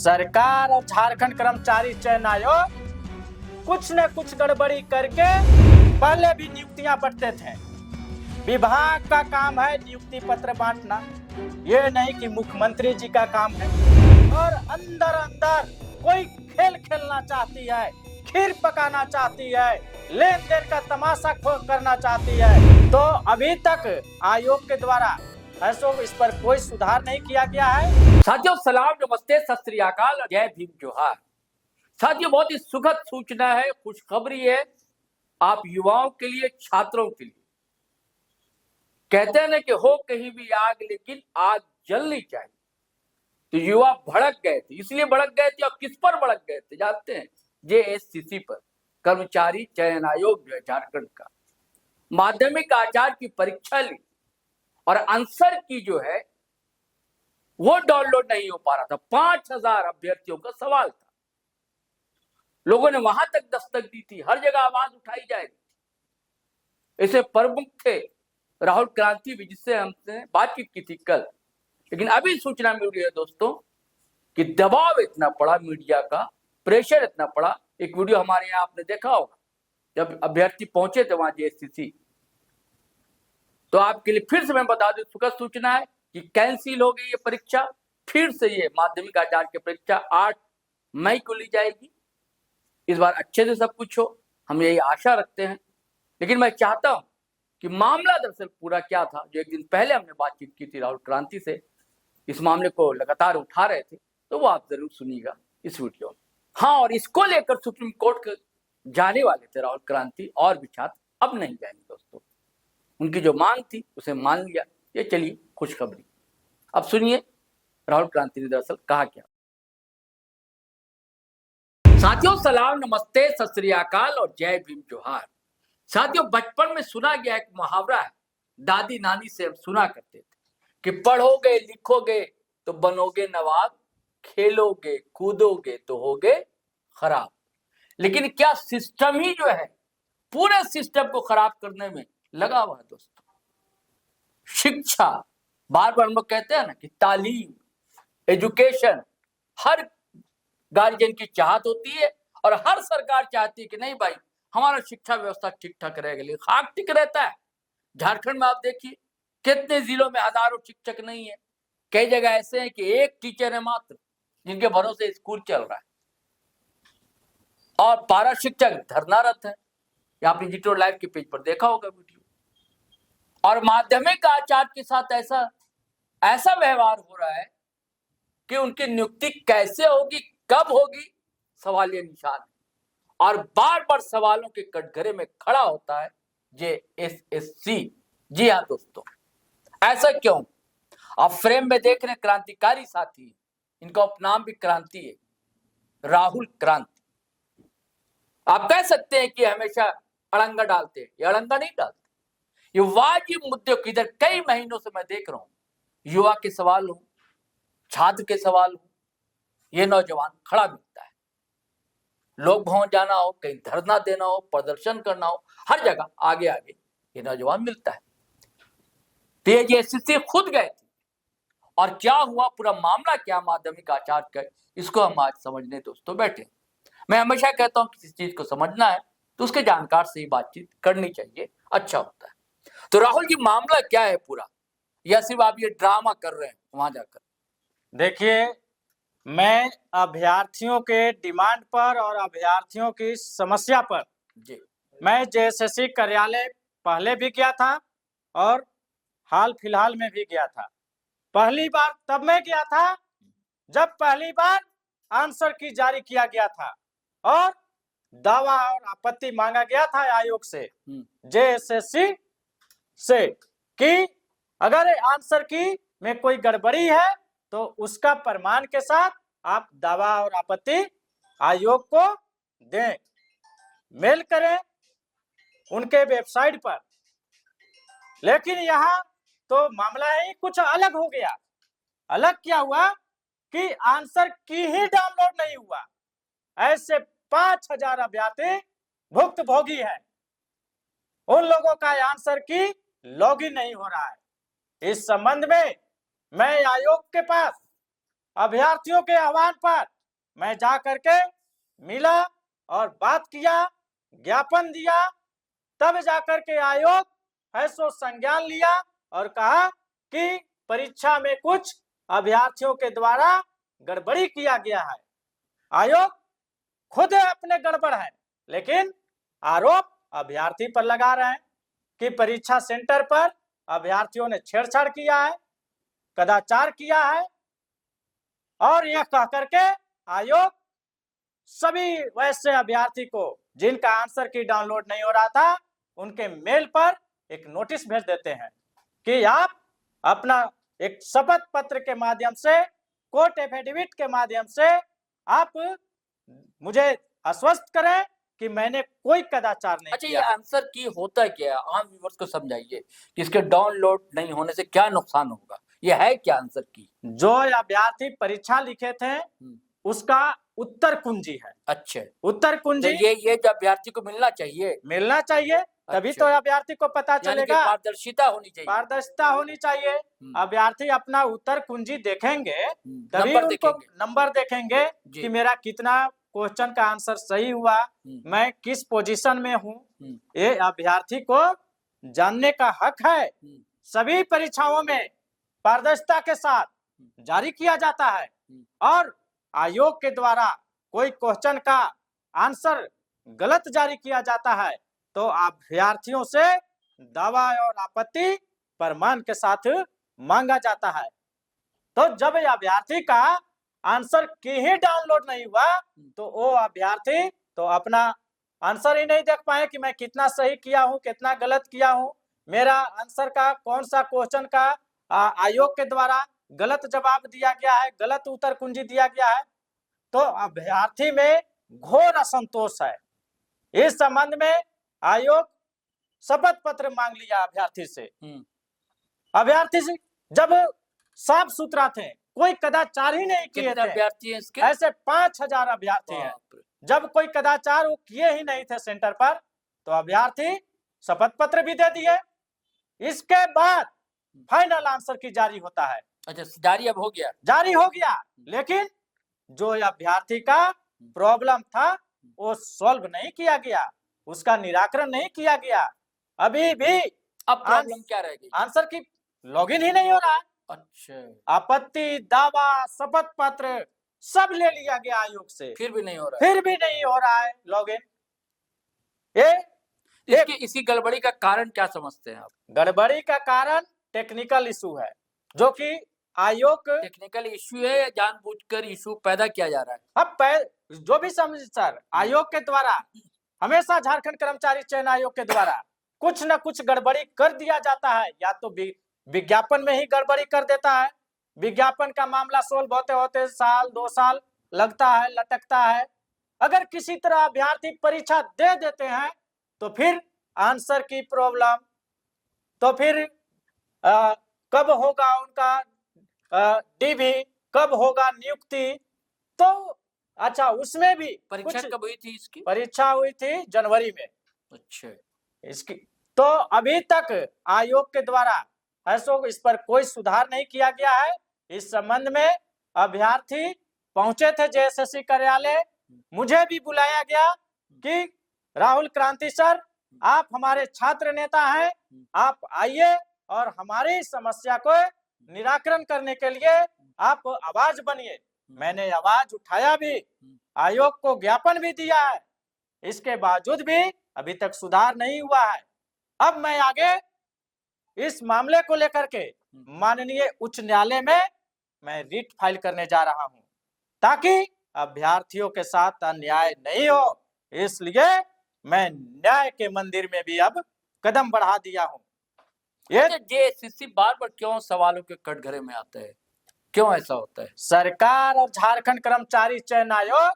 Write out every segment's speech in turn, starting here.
सरकार और झारखंड कर्मचारी चयन आयोग कुछ न कुछ गड़बड़ी करके पहले भी नियुक्तियां बढ़ते थे। विभाग का काम है नियुक्ति पत्र बांटना, ये नहीं कि मुख्यमंत्री जी का काम है। और अंदर अंदर कोई खेल खेलना चाहती है, खीर पकाना चाहती है, लेन देन का तमाशा करना चाहती है। तो अभी तक आयोग के द्वारा इस पर कोई सुधार नहीं किया गया है। साथियों सलाम, नमस्ते, सत श्री अकाल, जय भीम, जोहार। साथियों बहुत ही सुखद सूचना है, खुशखबरी है आप युवाओं के लिए, छात्रों के लिए। कहते हैं ना कि हो कहीं भी आग, लेकिन आग जलनी चाहिए। तो युवा भड़क गए थे, इसलिए भड़क गए थे। और किस पर भड़क गए थे जानते हैं? जेएससीसी पर, कर्मचारी चयन आयोग जो है झारखंड का, माध्यमिक आचार्य की परीक्षा ली और आंसर की जो है वो डाउनलोड नहीं हो पा रहा था। 5000 अभ्यर्थियों का सवाल था। लोगों ने वहां तक दस्तक दी थी, हर जगह आवाज उठाई जाएगी। इसे प्रमुख थे राहुल क्रांति भी, जिससे हमसे बातचीत की थी कल। लेकिन अभी सूचना मिल रही है दोस्तों कि दबाव इतना पड़ा, मीडिया का प्रेशर इतना पड़ा। एक वीडियो हमारे यहाँ आपने देखा होगा, जब अभ्यर्थी पहुंचे थे वहां जेएससीसी। तो आपके लिए फिर से मैं बता दूं, सुखद सूचना है कि कैंसिल हो गई ये परीक्षा। फिर से ये माध्यमिक आचार्य की परीक्षा 8 मई को ली जाएगी। इस बार अच्छे से सब कुछ हो, हम यही आशा रखते हैं। लेकिन मैं चाहता हूं कि मामला दरअसल पूरा क्या था, जो एक दिन पहले हमने बातचीत की थी राहुल क्रांति से, इस मामले को लगातार उठा रहे थे, तो वो आप जरूर सुनिएगा इस वीडियो में। हाँ, और इसको लेकर सुप्रीम कोर्ट जाने वाले थे राहुल क्रांति और भी छात्र, अब नहीं जाएंगे दोस्तों। उनकी जो मांग थी उसे मान लिया। ये चलिए खुशखबरी। अब सुनिए राहुल क्रांति ने दरअसल कहा क्या। साथियों सलाम, नमस्ते, सत श्री अकाल और जय भीम, जोहार। साथियों बचपन में सुना गया एक मुहावरा है, दादी नानी से हम सुना करते थे कि पढ़ोगे लिखोगे तो बनोगे नवाब, खेलोगे कूदोगे तो होगे खराब। लेकिन क्या सिस्टम ही जो है पूरे सिस्टम को खराब करने में लगा हुआ है दोस्तों। शिक्षा, बार बार हम लोग कहते हैं ना कि तालीम, एजुकेशन हर गार्जियन की चाहत होती है और हर सरकार चाहती है कि नहीं भाई हमारा शिक्षा व्यवस्था ठीक ठाक रहेगा। लेकिन खाक ठीक रहता है। झारखंड में आप देखिए कितने जिलों में हजारों शिक्षक नहीं है। कई जगह ऐसे हैं कि एक टीचर है मात्र जिनके भरोसे स्कूल चल रहा है, और पारा शिक्षक धरनारत है। आपने जिटो लाइव के पेज पर देखा होगा वीडियो। और माध्यमिक आचार्य के साथ ऐसा व्यवहार हो रहा है कि उनकी नियुक्ति कैसे होगी, कब होगी, सवालिया निशान है। और बार बार सवालों के कटघरे में खड़ा होता है जेएसएससी। जी हाँ दोस्तों, ऐसा क्यों? आप फ्रेम में देख रहे क्रांतिकारी साथी, इनका उपनाम भी क्रांति है, राहुल क्रांति। आप कह सकते हैं कि हमेशा अड़ंगा डालते हैं, ये अड़ंगा नहीं डालते। ये वाजिब मुद्दे को इधर कई महीनों से मैं देख रहा हूं, युवा के सवाल हो, छात्र के सवाल हो, ये नौजवान खड़ा मिलता है। लोक भवन जाना हो, कहीं धरना देना हो, प्रदर्शन करना हो, हर जगह आगे आगे ये नौजवान मिलता है। तो ये जेएससीसी खुद गए थे, और क्या हुआ, पूरा मामला क्या माध्यमिक आचार्य का, इसको हम आज समझने दोस्तों बैठे। मैं हमेशा कहता हूं किसी चीज को समझना है तो उसके जानकार से ही बातचीत करनी चाहिए, अच्छा होता है। तो राहुल जी मामला क्या है पूरा, या सिर्फ आप ये ड्रामा कर रहे हैं वहां जाकर? देखिए, मैं अभ्यर्थियों के डिमांड पर और अभ्यर्थियों की समस्या पर जी मैं जेएसएससी कार्यालय पहले भी गया था और हाल फिलहाल में भी गया था। पहली बार तब मैं गया था जब पहली बार आंसर की जारी किया गया था और दावा और आपत्ति मांगा गया था आयोग से, जेएसएससी से, कि अगर आंसर की में कोई गड़बड़ी है तो उसका प्रमाण के साथ आप दावा और आपत्ति आयोग को दें, मेल करें उनके वेबसाइट पर। लेकिन यहाँ तो मामला ही कुछ अलग हो गया। अलग क्या हुआ कि आंसर की ही डाउनलोड नहीं हुआ। ऐसे 5000 अभ्यर्थी भुक्तभोगी है, उन लोगों का आंसर की लॉगिन नहीं हो रहा है। इस संबंध में मैं आयोग के पास अभ्यर्थियों के आह्वान पर मैं जा करके मिला और बात किया, ज्ञापन दिया, तब जाकर के आयोग फैसला संज्ञान लिया और कहा कि परीक्षा में कुछ अभ्यर्थियों के द्वारा गड़बड़ी किया गया है। आयोग खुद अपने गड़बड़ है, लेकिन आरोप अभ्यर्थी पर लगा रहे हैं कि परीक्षा सेंटर पर अभ्यर्थियों ने छेड़छाड़ किया है, कदाचार किया है, और यह कह करके आयोग सभी वैसे अभ्यर्थी को जिनका आंसर की डाउनलोड नहीं हो रहा था, उनके मेल पर एक नोटिस भेज देते हैं कि आप अपना एक शपथ पत्र के माध्यम से, कोर्ट एफिडेविट के माध्यम से आप मुझे आश्वस्त करें कि मैंने कोई कदाचार नहीं अच्छा, ये किया। आंसर की होता क्या है, आम व्यूअर्स को समझाइए कि इसके डाउनलोड नहीं होने से क्या नुकसान होगा, ये है क्या आंसर की? जो अभ्यर्थी परीक्षा लिखे थे उसका उत्तर कुंजी है। अच्छा, उत्तर तो कुंजी ये जो अभ्यर्थी को मिलना चाहिए, मिलना चाहिए, तभी अच्छा। तो अभ्यर्थी को पता यानी कि चलेगा। पारदर्शिता होनी चाहिए, पारदर्शिता होनी चाहिए। अभ्यर्थी अपना उत्तर कुंजी देखेंगे, तभी नंबर उनको देखेंगे। नंबर देखेंगे जी। कि मेरा कितना क्वेश्चन का आंसर सही हुआ, मैं किस पोजीशन में हूँ, ये अभ्यर्थी को जानने का हक है। सभी परीक्षाओं में पारदर्शिता के साथ जारी किया जाता है, और आयोग के द्वारा कोई क्वेश्चन का आंसर गलत जारी किया जाता है तो अभ्यर्थियों से दावा और आपत्ति प्रमाण के साथ मांगा जाता है। तो जब अभ्यर्थी का आंसर की ही डाउनलोड नहीं हुआ तो वो अभ्यर्थी तो अपना आंसर ही नहीं देख पाए कि मैं कितना सही किया हूँ, कितना गलत किया हूँ, मेरा आंसर का कौन सा क्वेश्चन का आयोग के द्वारा गलत जवाब दिया गया है, गलत उत्तर कुंजी दिया गया है। तो अभ्यर्थी में घोर असंतोष है। इस संबंध में आयोग शपथ पत्र मांग लिया अभ्यर्थी से। अभ्यर्थी से जब साफ सुथरा थे, कोई कदाचार ही नहीं किए कितने थे, अभ्यर्थी हैं इसके? ऐसे 5000 अभ्यर्थी हैं। जब कोई कदाचार वो किए ही नहीं थे सेंटर पर, तो अभ्यर्थी शपथ पत्र भी दे दिए। इसके बाद फाइनल आंसर की जारी होता है। अच्छा, जारी अब हो गया? जारी हो गया, लेकिन जो अभ्यर्थी का प्रॉब्लम था वो सॉल्व नहीं किया गया, उसका निराकरण नहीं किया गया। अभी भी अब प्रॉब्लम क्या रह गई? आंसर की लॉगिन ही नहीं हो रहा है। अच्छा, आपत्ति, दावा, शपथ पत्र सब ले लिया गया आयोग से, फिर भी नहीं हो रहा है। फिर भी नहीं हो रहा है लॉगिन। इसकी गड़बड़ी का कारण क्या समझते हैं आप? गड़बड़ी का कारण टेक्निकल इशू है, जो कि आयोग टेक्निकल इशू है या जानबूझकर इशू पैदा किया जा रहा है? अब जो भी समझ सर, आयोग के द्वारा हमेशा झारखंड कर्मचारी चयन आयोग के द्वारा कुछ न कुछ गड़बड़ी कर दिया जाता है। या तो विज्ञापन में ही गड़बड़ी कर देता है, विज्ञापन का मामला सोल्व होते होते साल 2 साल लगता है, लटकता है। अगर किसी तरह अभ्यर्थी परीक्षा दे देते हैं तो फिर आंसर की प्रॉब्लम, तो फिर कब होगा उनका डीवी, कब होगा नियुक्ति। तो अच्छा, उसमें भी परीक्षा कब हुई थी इसकी? परीक्षा हुई थी जनवरी में। अच्छा, इसकी तो अभी तक आयोग के द्वारा इस पर कोई सुधार नहीं किया गया है। इस संबंध में अभ्यर्थी पहुंचे थे जेएसएससी कार्यालय, मुझे भी बुलाया गया कि राहुल क्रांति सर, आप हमारे छात्र नेता हैं, आप आइए और हमारी समस्या को निराकरण करने के लिए आप आवाज बनिए। मैंने आवाज उठाया भी, आयोग को ज्ञापन भी दिया है, इसके बावजूद भी अभी तक सुधार नहीं हुआ है। अब मैं आगे इस मामले को लेकर के माननीय उच्च न्यायालय में मैं रिट फाइल करने जा रहा हूं, ताकि अभ्यर्थियों के साथ अन्याय नहीं हो। इसलिए मैं न्याय के मंदिर में भी अब कदम बढ़ा दिया हूं। ये जेएसएससी बार बार क्यों सवालों के कटघरे में आता है, क्यों ऐसा होता है? सरकार और झारखंड कर्मचारी चयन आयोग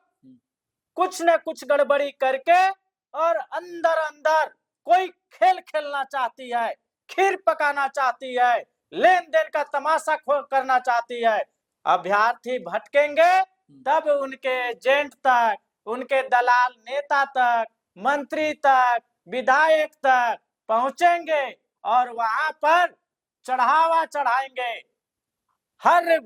कुछ न कुछ गड़बड़ी करके और अंदर अंदर कोई खेल खेलना चाहती है, खीर पकाना चाहती है, लेन देन का तमाशा करना चाहती है। अभ्यर्थी भटकेंगे तब उनके एजेंट तक, उनके दलाल नेता तक, मंत्री तक, विधायक तक पहुंचेंगे और वहां पर चढ़ावा चढ़ाएंगे। हर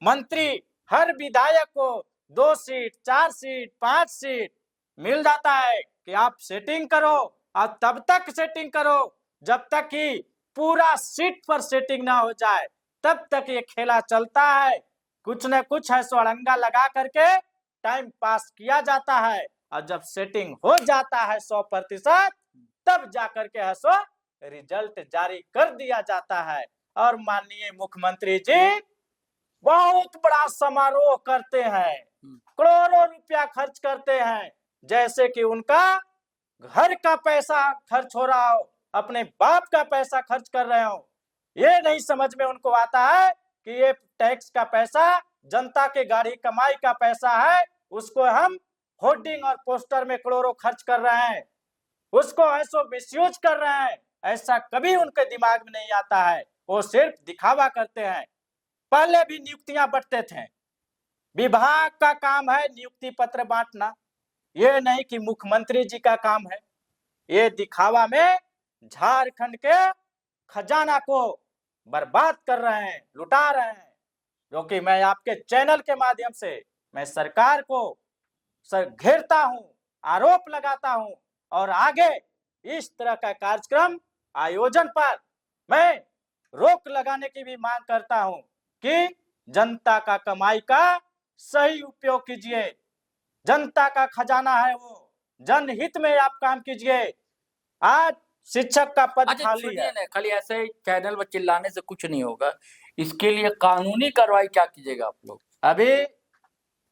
मंत्री, हर विधायक को 2 सीट, 4 सीट, 5 सीट मिल जाता है कि आप सेटिंग करो, और तब तक सेटिंग करो जब तक कि पूरा सीट पर सेटिंग ना हो जाए, तब तक ये खेला चलता है। कुछ न कुछ है सो अड़ंगा लगा करके टाइम पास किया जाता है, और जब सेटिंग हो जाता है 100%, तब जाकर के है सो रिजल्ट जारी कर दिया जाता है। और माननीय मुख्यमंत्री जी बहुत बड़ा समारोह करते हैं, करोड़ों रुपया खर्च करते हैं, जैसे कि उनका घर का पैसा खर्च हो रहा हो, अपने बाप का पैसा खर्च कर रहे हो। ये नहीं समझ में उनको आता है कि ये टैक्स का पैसा, जनता के गाड़ी कमाई का पैसा है, उसको हम होर्डिंग और पोस्टर में करोड़ों खर्च कर रहे हैं, उसको ऐसो मिसयूज कर रहे हैं। ऐसा कभी उनके दिमाग में नहीं आता है, वो सिर्फ दिखावा करते हैं। पहले भी नियुक्तियां बंटते थे, विभाग का काम है नियुक्ति पत्र बांटना, ये नहीं कि मुख्यमंत्री जी का काम है। ये दिखावा में झारखंड के खजाना को बर्बाद कर रहे हैं, लुटा रहे हैं, जो कि मैं आपके चैनल के माध्यम से मैं सरकार को घेरता हूं, आरोप लगाता हूं, और आगे इस तरह का कार्यक्रम आयोजन पर मैं रोक लगाने की भी मांग करता हूं कि जनता का कमाई का सही उपयोग कीजिए। जनता का खजाना है वो, जनहित में आप काम कीजिए। आज शिक्षक का पद अच्छा खाली सुनिए है। ना, खाली ऐसे चैनल पर चिल्लाने से कुछ नहीं होगा, इसके लिए कानूनी कार्रवाई क्या कीजिएगा आप लोग? अभी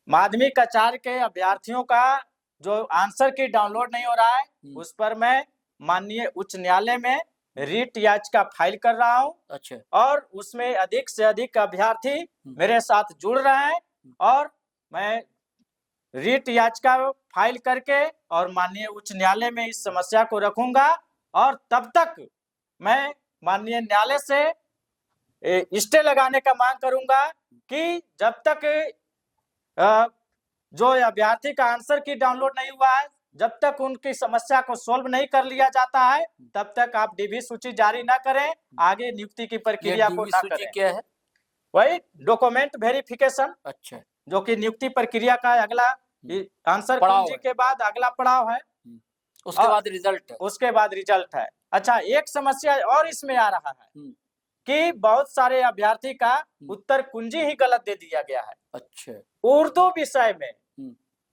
माध्यमिक आचार्य के अभ्यर्थियों का जो आंसर की डाउनलोड नहीं हो रहा है, उस पर मैं माननीय उच्च न्यायालय में रीट याचिका फाइल कर रहा हूं। अच्छा, और उसमें अधिक से अधिक अभ्यर्थी मेरे साथ जुड़ रहे हैं, और मैं रीट याचिका फाइल करके और माननीय उच्च न्यायालय में इस समस्या को रखूंगा। और तब तक मैं माननीय न्यायालय से स्टे लगाने का मांग करूंगा कि जब तक जो अभ्यर्थी का आंसर की डाउनलोड नहीं हुआ है, जब तक उनकी समस्या को सोल्व नहीं कर लिया जाता है, तब तक आप डीबी सूची जारी ना करें, आगे नियुक्ति की प्रक्रिया को ना करें। क्या है? वही डॉक्यूमेंट वेरिफिकेशन, अच्छा, जो कि नियुक्ति प्रक्रिया का अगला आंसर पड़ाव कुंजी है। के बाद अगला पड़ाव है, उसके बाद रिजल्ट है। उसके बाद रिजल्ट है। अच्छा, एक समस्या और इसमें आ रहा है कि बहुत सारे अभ्यर्थी का उत्तर कुंजी ही गलत दे दिया गया है। अच्छा, उर्दू विषय में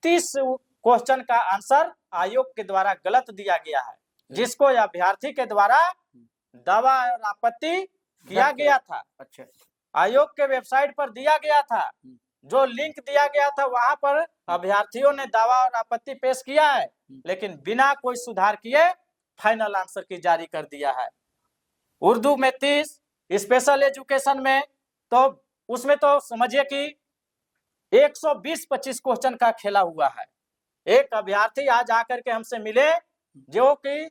30 क्वेश्चन का आंसर आयोग के द्वारा गलत दिया गया है, जिसको अभ्यर्थी के द्वारा दावा और आपत्ति किया गया था। अच्छा, आयोग के वेबसाइट पर दिया गया था, जो लिंक दिया गया था वहां पर अभ्यर्थियों ने दावा और आपत्ति पेश किया है, लेकिन बिना कोई सुधार किए फाइनल आंसर की जारी कर दिया है। उर्दू में 30, स्पेशल एजुकेशन में तो उसमें तो समझिए कि 120-25 क्वेश्चन का खेला हुआ है। एक अभ्यर्थी आज आकर के हमसे मिले जो कि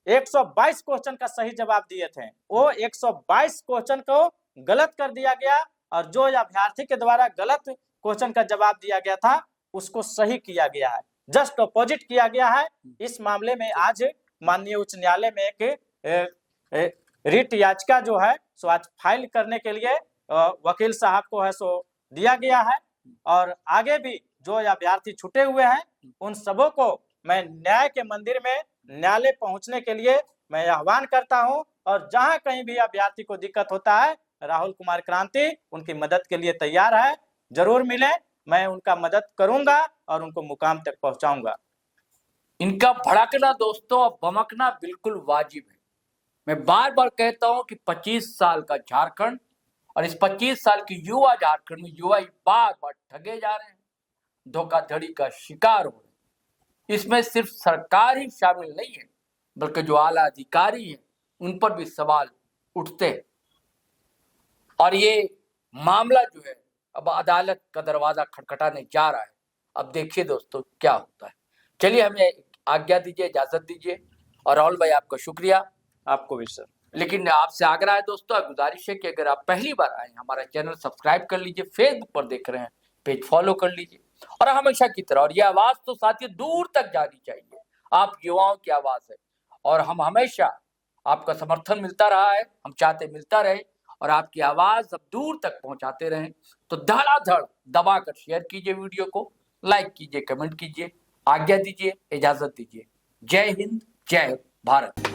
122 क्वेश्चन का सही जवाब दिए थे, वो 122 क्वेश्चन को गलत कर दिया गया, और जो अभ्यर्थी के द्वारा गलत क्वेश्चन का जवाब दिया गया था उसको सही किया गया है, जस्ट अपोजिट किया गया है। इस मामले में आज माननीय उच्च न्यायालय में एक रिट याचिका जो है सो आज फाइल करने के लिए वकील साहब को है सो दिया गया है, और आगे भी जो अभ्यर्थी छूटे हुए हैं उन सबों को मैं न्याय के मंदिर में न्यायालय पहुंचने के लिए मैं आह्वान करता हूं। और जहां कहीं भी अभ्यर्थी को दिक्कत होता है, राहुल कुमार क्रांति उनकी मदद के लिए तैयार है, जरूर मिले, मैं उनका मदद करूंगा और उनको मुकाम तक पहुंचाऊंगा। इनका भड़कना दोस्तों और बमकना बिल्कुल वाजिब है। मैं बार बार कहता हूं कि 25 साल का झारखंड और इस 25 साल की युवा झारखंड में युवा बार बार ठगे जा रहे हैं, धोखाधड़ी का शिकार हो रहे हैं। इसमें सिर्फ सरकार ही शामिल नहीं है, बल्कि जो आला अधिकारी हैं उन पर भी सवाल उठते हैं। और ये मामला जो है अब अदालत का दरवाजा खटखटाने जा रहा है। अब देखिए दोस्तों क्या होता है। चलिए हमें आज्ञा दीजिए, इजाजत दीजिए। और राहुल भाई आपका शुक्रिया। आपको भी सर। लेकिन आपसे आग्रह है दोस्तों, गुजारिश है कि अगर आप पहली बार आए हमारा चैनल सब्सक्राइब कर लीजिए, फेसबुक पर देख रहे हैं पेज फॉलो कर लीजिए, और हमेशा की तरह, और ये आवाज तो साथियों दूर तक जानी चाहिए, आप युवाओं की आवाज है, और हम हमेशा आपका समर्थन मिलता रहा है, हम चाहते मिलता रहे, और आपकी आवाज अब दूर तक पहुंचाते रहें। तो धड़ाधड़ दबाकर शेयर कीजिए वीडियो को, लाइक कीजिए, कमेंट कीजिए, आज्ञा दीजिए, इजाजत दीजिए। जय हिंद, जय भारत।